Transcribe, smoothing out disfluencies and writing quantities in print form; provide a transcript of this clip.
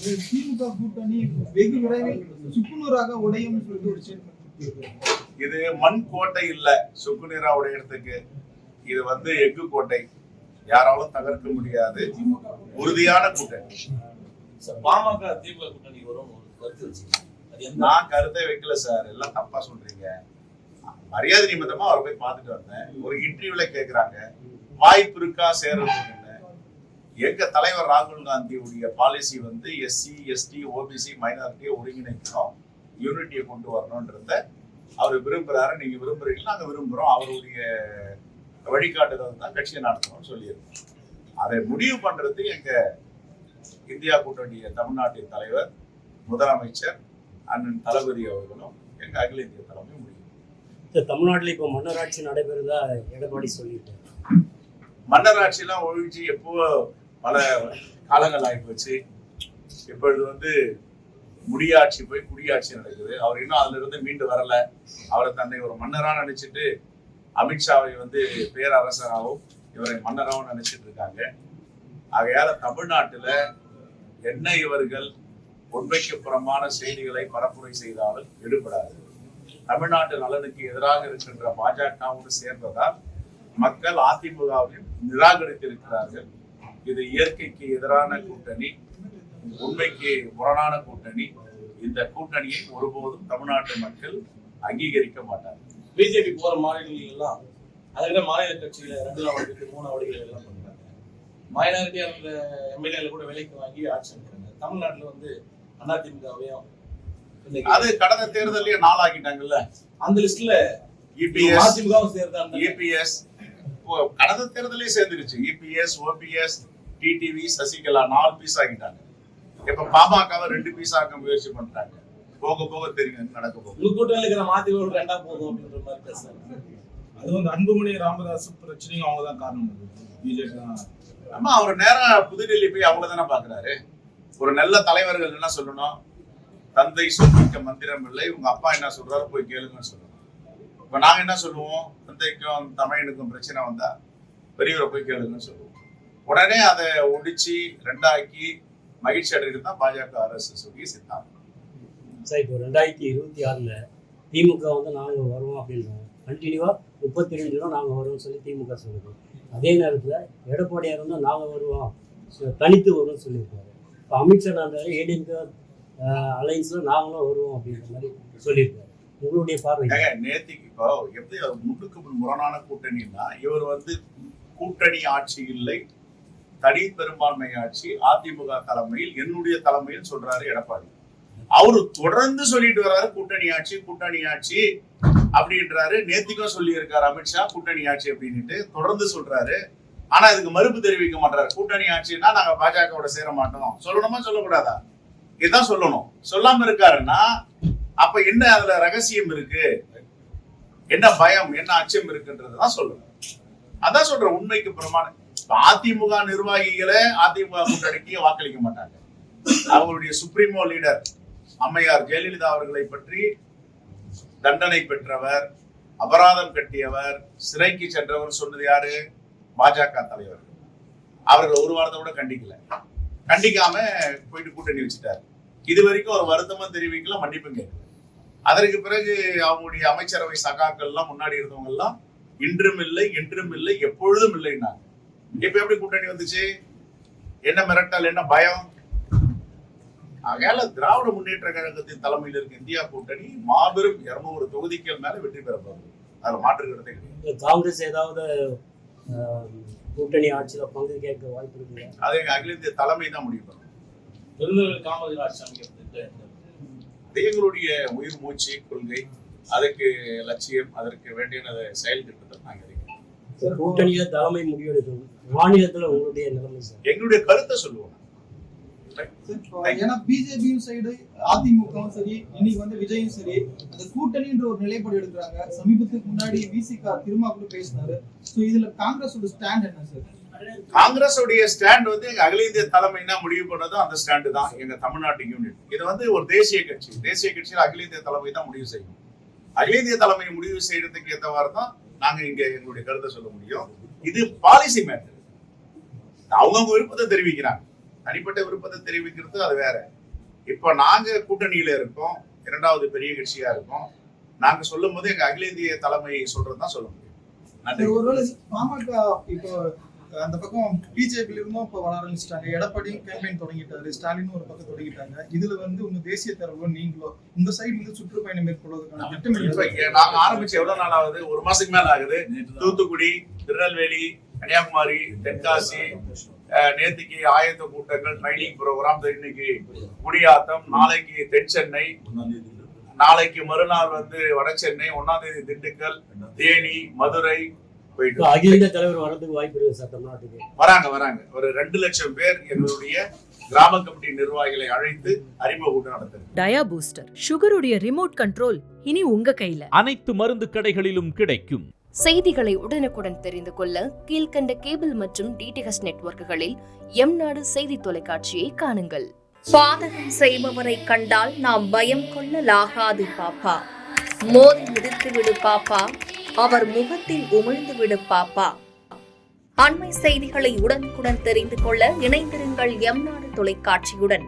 திமுக கூட்டணி வெகு விரைவில் சுக்குநூறாக உடையும் சொல்லிட்டு ஒரு ஸ்டேட்மெண்ட். இது மண் கோட்டை இல்ல சுக்குநீரா உடையறதுக்கு. இது எஃகு கோட்டை, யாராலும் தகர்க்க முடியாது. உறுதியான கூட்டணி. பாமக திமுக கூட்டணி வரும் கருத்து வச்சு நான் கருத்தை வைக்கல சார், எல்லாம் தப்பா சொல்றீங்க. மரியாதை நிமித்தமா அவரை போய் பார்த்துட்டு வந்தேன். ஒரு இன்டர்வியூல கேக்குறாங்க வாய்ப்பு இருக்கா சேரணும்னு. எங்க தலைவர் ராகுல் காந்தியுடைய பாலிசி எஸ்சி எஸ்டி ஓபிசி மைனாரிட்டியை ஒருங்கிணைக்கணும், யூனிட்டியை கொண்டு வரணும்ன்றத அவர் விரும்புறாரு. நீங்க விரும்புறீங்களா? நாங்க விரும்புறோம். அவருடைய வழிகாட்டுதல் தான் கட்சியை நடத்தணும்னு சொல்லியிருக்கோம். அதை முடிவு பண்றது எங்க இந்தியா கூட்டணிய தமிழ்நாட்டின் தலைவர் முதலமைச்சர் அண்ணன் தளபதி அவர்களும் எங்க அகில இந்திய தலைமை முடியும். தமிழ்நாட்டில் இப்போ மன்னராட்சி நடைபெறுதா எடப்பாடி சொல்லிட்டு. மன்னராட்சி எல்லாம் ஒழிச்சு எப்போ பல காலங்கள் ஆகி போச்சு. இப்பொழுது முடியாட்சி போய் குடியாட்சி நடக்குது. அவர் இன்னும் அதுல இருந்து மீண்டு வரல. அவரை தன்னை ஒரு மன்னரா நினைச்சிட்டு அமித்ஷாவை பேரரசராகவும் இவரை மன்னராகவும் நினைச்சிட்டு இருக்காங்க. ஆகையால தமிழ்நாட்டுல என்ன இவர்கள் உண்மைக்கு புறமான செய்திகளை பரப்புரை செய்தாலும் எடுபடாது. தமிழ்நாட்டு நலனுக்கு எதிராக இருக்கின்ற பாஜகவோடு சேர்ந்ததால் மக்கள் அதிமுகவையும் நிராகரித்திருக்கிறார்கள். இது இயற்கைக்கு எதிரான கூட்டணி, உண்மைக்கு முரணான கூட்டணி. இந்த கூட்டணியை ஒருபோதும் தமிழ்நாட்டு மக்கள் அங்கீகரிக்க மாட்டார்கள். பிஜேபி போற மாநிலங்கள் எல்லாம் அதை மாநில கட்சியில 2 அவர்களுக்கு 3 அவர்கள் எல்லாம் பண்றாங்க. மைனாரிட்டியா இருக்கிற எம்எல்ஏ கூட விலைக்கு வாங்கி ஆட்சி நடக்கிறாங்க. தமிழ்நாட்டுல அதிமுகவையும் அது கடந்த தேர்தலையே நாளாக்கிட்டாங்கல்ல. அந்த லிஸ்ட்ல இபிஎஸ் அதிமுகவும் சேர்ந்தாங்க. இபிஎஸ் கடந்த தேர்தலே சேர்ந்துருச்சு. இபிஎஸ் ஓபிஎஸ் டிடிவி சசிகலா 4 பீஸ் ஆகிட்டாங்க. இப்ப பாமகவை 2 பீஸ் ஆக்க முயற்சி பண்றாங்க. போக போக தெரியும் நடக்க போகுது. கூட்டணியில் இருக்கிற மதிமுக 2ஆ போதும் அப்படின்ற மாதிரி பேசுறாங்க. அது அன்புமணி ராமதாஸ் பிரச்சனையும் அவங்கதான் காரணம். பிஜேபி தான். ஆமா, அவர் நேரா புதுடெல்லி போய் அவங்க தானே பாக்குறாரு. ஒரு நல்ல தலைவர்கள் என்ன சொல்லணும்? தந்தை சொல்லிக்க மந்திரம் இல்லை, உங்க அப்பா என்ன சொல்றாரு போய் கேளுங்கன்னு சொல்லணும். இப்ப நாங்க என்ன சொல்லுவோம்? தந்தைக்கும் தமிழனுக்கும் பிரச்சனை வந்தா பெரியவரை போய் கேளுங்கன்னு சொல்லுவோம். உடனே அதை ஒடிச்சு 2ஆக்கி மகிழ்ச்சி அடைகிறது தான் பாஜக அரசு சொல்லி சித்தாந்தம். சார் இப்போ 2026 திமுக நாங்க வருவோம் அப்படின்றோம். கண்டினியூவா 32 நாங்க வருவோம் சொல்லி திமுக சொல்லுது. அதே நேரத்துல எடப்பாடியார் நாங்க வருவோம் தனித்து வருவோம்னு சொல்லியிருக்காரு. இப்போ அமித்ஷா ஏடிஎம்கே அலைன்ஸ்ல நாங்களும் வருவோம் அப்படின்ற மாதிரி சொல்லியிருக்காரு. உங்களுடைய பார்வை நேத்திக்கு இப்போ எப்படி முன்னுக்கு முரணான கூட்டணின்னா, இவர் கூட்டணி ஆட்சி இல்லை, தனி பெரும்பான்மை ஆட்சி அதிமுக தலைமையில் என்னுடைய தலைமையில் சொல்றாரு எடப்பாடி. அவரு தொடர்ந்து சொல்லிட்டு வர்றாரு கூட்டணி ஆட்சி கூட்டணி ஆட்சி அப்படின்றாரு. நேத்திக்கும் சொல்லி இருக்காரு அமித்ஷா கூட்டணி ஆட்சி அப்படின்ட்டு தொடர்ந்து சொல்றாரு. ஆனா இதுக்கு மறுப்பு தெரிவிக்க மாட்டாரு. கூட்டணி ஆட்சின்னா நாங்க பாஜகவோட சேர மாட்டோம் சொல்லணுமா சொல்லக்கூடாதா? இதுதான் சொல்லணும். சொல்லாம இருக்காருன்னா அப்ப என்ன அதுல ரகசியம் இருக்கு, என்ன பயம், என்ன அச்சம் இருக்குன்றதுதான் சொல்லணும். அதான் சொல்ற உண்மைக்கு புறமான. அதிமுக நிர்வாகிகளே அதிமுக கூட்டணிக்கு வாக்களிக்க மாட்டாங்க. அவங்களுடைய சுப்ரீமோ லீடர் அம்மையார் ஜெயலலிதா அவர்களை பற்றி தண்டனை பெற்றவர், அபராதம் கட்டியவர், சிறைக்கு சென்றவர் சொன்னது யாரு? பாஜக தலைவர். அவர்கள் ஒரு வாரத்தை கூட கண்டிக்காம போயிட்டு கூட்டணி வச்சுட்டாரு. இது வரைக்கும் ஒரு வருத்தமும் தெரிவிக்கல, மன்னிப்பும் கேட்கல. அதற்கு பிறகு அவங்களுடைய அமைச்சரவை சகாக்கள் எல்லாம் முன்னாடி இருந்தவங்க எல்லாம் இன்றும் இல்லை என்றும் இல்லை எப்பொழுதும் இல்லைன்னாங்க. இப்ப எப்படி கூட்டணி வந்துச்சு? என்ன மிரட்டல், என்ன பயம்? ஆகையால திராவிட முன்னேற்ற கழகத்தின் தலைமையில் இருக்க இந்தியா கூட்டணி மாபெரும் 200 தொகுதிகள் மேல வெற்றி பெற போகுது. அதுல மாற்று கருத்தை கிடையாது. காங்கிரஸ் ஏதாவது கூட்டணி ஆட்சியில பங்கு கேட்க வாய்ப்பு இருக்கு? அதை எங்க அகில இந்திய தலைமை தான் முடிவு பண்ணும். காமராஜர் ஆட்சி அமைக்கிறதுக்கு அது எங்களுடைய உயிர் மூச்சு கொள்கை, அதுக்கு லட்சியம், அதற்கு வேண்டிய செயல் திட்டத்தை நாங்கள் இருக்கிறோம். கூட்டணியில தலைமை முடிவெடுக்கும். மாநிலத்துல உங்களுடைய நிலைமை சார்? எங்களுடைய கருத்தை சொல்லுவோம். ஏன்னா பிஜேபியும் சைடு அதிமுகவும் சரி, இன்னைக்கு விஜயும் சரி, அந்த கூட்டணின்ற ஒரு நிலைப்பாடு எடுக்கிறாங்க. சமீபத்துக்கு முன்னாடி விசிகா திருமாவளவன் கூட பேசினாரு. சோ இதுல காங்கிரஸோட ஸ்டாண்ட் என்ன சார்? காங்கிரஸோடைய ஸ்டாண்ட் எங்க அகில இந்திய தலைமைனா முடிவு பண்ணதும் அந்த ஸ்டாண்டு தான் எங்க தமிழ்நாட்டு யூனிட். இது ஒரு தேசிய கட்சி. தேசிய கட்சியில் அகில இந்திய தலைமை தான் முடிவு செய்யும். அகில இந்திய தலைமை முடிவு செய்யறதுக்கு ஏற்றவாறு தான் நாங்க இங்க எங்களுடைய கருத்தை சொல்ல முடியும். இது பாலிசி மேட்டர். அவங்க விருப்பத்தை தெரிவிக்கிறாங்க. தனிப்பட்ட விருப்பத்தை தெரிவிக்கிறது அது வேற. இப்ப நாங்க கூட்டணியில இருக்கோம், இரண்டாவது பெரிய கட்சியா இருக்கோம். நாங்க சொல்லும் போது எங்க அகில இந்திய தலைமை சொல்றதுதான் சொல்ல முடியும். நன்றி. ஒருவேளை பாமக இப்போ அந்த பக்கம் பிஜேபியில இருந்தும் இப்ப வர ஆரம்பிச்சிட்டாங்க. எடப்பாடியும் கேம்பெயின் தொடங்கிட்டாரு, ஸ்டாலினும் ஒரு பக்கம் தொடங்கிட்டாங்க. இதுல வந்து உங்க தேசிய தலைவரோ நீங்களோ இந்த சைடு வந்து சுற்றுப்பயணம் மேற்கொள்வதற்கான திட்டம் நாங்க ஆரம்பிச்சு எவ்வளவு நாள் ஆகுது? ஒரு மாசத்துக்கு மேல ஆகுது. தூத்துக்குடி, திருநெல்வேலி, கன்னியாகுமரி, தென்காசி, நேற்றுக்கு ஆயத்த கூட்டங்கள், ட்ரைனிங் ப்ரோக்ராம், இன்னைக்கு குடியாத்தம், நாளைக்கு தென் சென்னை, நாளைக்கு மறுநாள் வந்து வட சென்னை, 1ஆம் தேதி திண்டுக்கல், தேனி, மதுரை போயிட்டு அகில இந்திய தலைவர் வரதுக்கு வாய்ப்பு இருக்கு சார் தமிழ்நாட்டுக்கு. வராங்க. ஒரு 2 லட்சம் பேர் எங்களுடைய கிராம கமிட்டி நிர்வாகிகளை அழைத்து அறிமுக கூட்டம் நடத்துது. டயா பூஸ்டர் சுகருடைய ரிமோட் கண்ட்ரோல் இனி உங்க கையில. அனைத்து மருந்து கடைகளிலும் கிடைக்கும். செய்திகளை உடனுக்குடன் தெரிந்து கொள்ள கீழ்கண்ட கேபிள் மற்றும் டிடிஎச் நெட்வொர்க்குகளில் எம்நாடு செய்தி தொலைக்காட்சியை காணுங்கள். பாதகம் செய்பவரை கண்டால் நாம் பயம் கொள்ளலாகாது பாப்பா. மோதி மிதித்து விடு பாப்பா, அவர் முகத்தில் உமிழ்ந்து விடு பாப்பா. அண்மை செய்திகளை உடனுக்குடன் தெரிந்து கொள்ள இணைந்திருங்கள் எம்நாடு தொலைக்காட்சியுடன்.